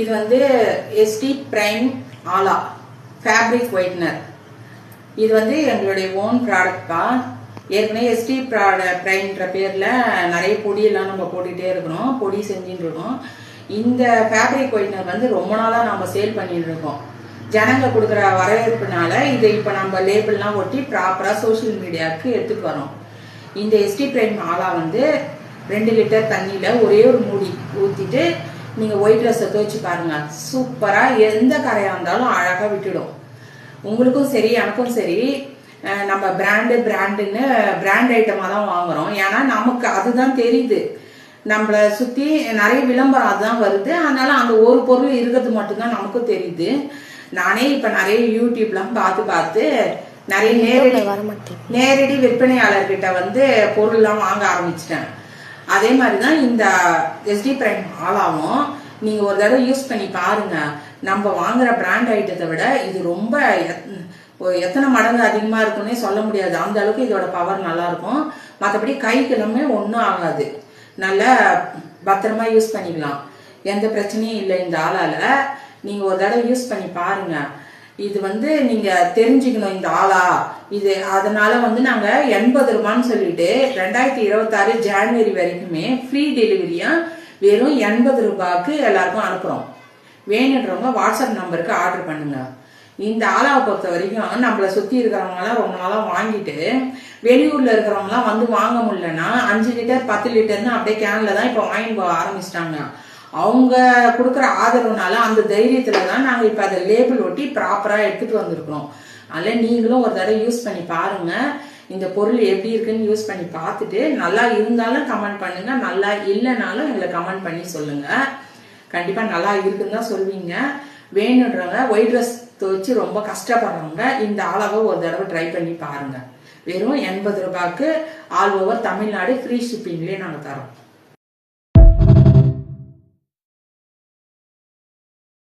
இது வந்து ST prime ஆலா fabric whitener. இது வந்து எங்களுடைய ஓன் ப்ராடக்ட் தான். ஏற்கனவே எஸ்டி பிரைம்ன்ற பேரில் நிறைய பொடியெல்லாம் நம்ம போட்டுகிட்டே இருக்கிறோம், பொடி செஞ்சுட்டு இருக்கோம். இந்த ஃபேப்ரிக் ஒயிட்னர் வந்து ரொம்ப நாளாக நம்ம சேல் பண்ணிட்டு இருக்கோம். ஜனங்க கொடுக்குற வரவேற்புனால இதை இப்போ நம்ம லேபிள்லாம் ஒட்டி ப்ராப்பராக சோஷியல் மீடியாவுக்கு எடுத்துகிட்டு வரோம். இந்த எஸ்டி பிரைம் ஆலா வந்து 2 லிட்டர் தண்ணியில் ஒரே ஒரு மூடி ஊற்றிட்டு நீங்கள் ஒயிட் ட்ரெஸ்ஸை துவைச்சு பாருங்கள். சூப்பராக எந்த கரையாக இருந்தாலும் அழகாக விட்டுடும். உங்களுக்கும் சரி எனக்கும் சரி நம்ம பிராண்டுன்னு பிராண்ட் ஐட்டமாக தான் வாங்குறோம். ஏன்னா நமக்கு அதுதான் தெரியுது, நம்மளை சுற்றி நிறைய விளம்பரம் அதுதான் வருது. அதனால அந்த ஒரு பொருள் இருக்கிறது மட்டும்தான் நமக்கும் தெரியுது. நானே இப்போ நிறைய யூடியூப்லாம் பார்த்து நிறைய நேரடி விற்பனையாளர்கிட்ட வந்து பொருள்லாம் வாங்க ஆரம்பிச்சிட்டேன். அதே மாதிரி தான் இந்த எஸ்டி பிரைம் ஆலாவும் நீங்கள் ஒரு தடவை யூஸ் பண்ணி பாருங்க. நம்ம வாங்குற பிராண்ட் ஐட்டத்தை விட இது ரொம்ப எத்தனை மடங்கு அதிகமாக இருக்குன்னே சொல்ல முடியாது. அந்த அளவுக்கு இதோட பவர் நல்லா இருக்கும். மற்றபடி கைக்கிழமை ஒன்றும் ஆகாது. நல்லா பத்திரமா யூஸ் பண்ணிக்கலாம், எந்த பிரச்சனையும் இல்லை. இந்த ஆளால நீங்கள் ஒரு தடவை யூஸ் பண்ணி பாருங்க. இது வந்து நீங்கள் தெரிஞ்சுக்கணும் இந்த ஆளா இது. அதனால வந்து நாங்கள் 80 ரூபான்னு சொல்லிட்டு 2026 ஜான்வரி வரைக்குமே ஃப்ரீ டெலிவரியா வெறும் 80 ரூபாய்க்கு எல்லாருக்கும் அனுப்புகிறோம். வேணுன்றவங்க வாட்ஸ்அப் நம்பருக்கு ஆர்டர் பண்ணுங்க. இந்த ஆலாவை பொறுத்த வரைக்கும் நம்மளை சுற்றி இருக்கிறவங்களாம் ரொம்ப நாளாக வாங்கிட்டு வெளியூரில் இருக்கிறவங்களாம் வந்து வாங்க முடியலன்னா 5 லிட்டர் 10 லிட்டர்னு அப்படியே கேனில் தான் இப்போ வாங்கி போக ஆரம்பிச்சிட்டாங்க. அவங்க கொடுக்குற ஆதரவுனால அந்த தைரியத்தில் தான் நாங்கள் இப்போ அதை லேபிள் ஒட்டி ப்ராப்பராக எடுத்துகிட்டு வந்திருக்கிறோம். அதில் நீங்களும் ஒரு தடவை யூஸ் பண்ணி பாருங்கள். இந்த பொருள் எப்படி இருக்குன்னு யூஸ் பண்ணி பார்த்துட்டு நல்லா இருந்தாலும் கமெண்ட் பண்ணுங்கள், நல்லா இல்லைனாலும் எங்களை கமெண்ட் பண்ணி சொல்லுங்கள். கண்டிப்பாக நல்லா இருக்குன்னு தான் சொல்வீங்க. வேணுன்றவங்க ஒயிட் ட்ரெஸ் துவைச்சு ரொம்ப கஷ்டப்படுறவங்க இந்த அளவை ஒரு தடவை ட்ரை பண்ணி பாருங்கள். வெறும் 80 ரூபாய்க்கு ஆல் ஓவர் தமிழ்நாடு ஃப்ரீ ஷிப்பிங்லேயே நாங்கள் தரோம்.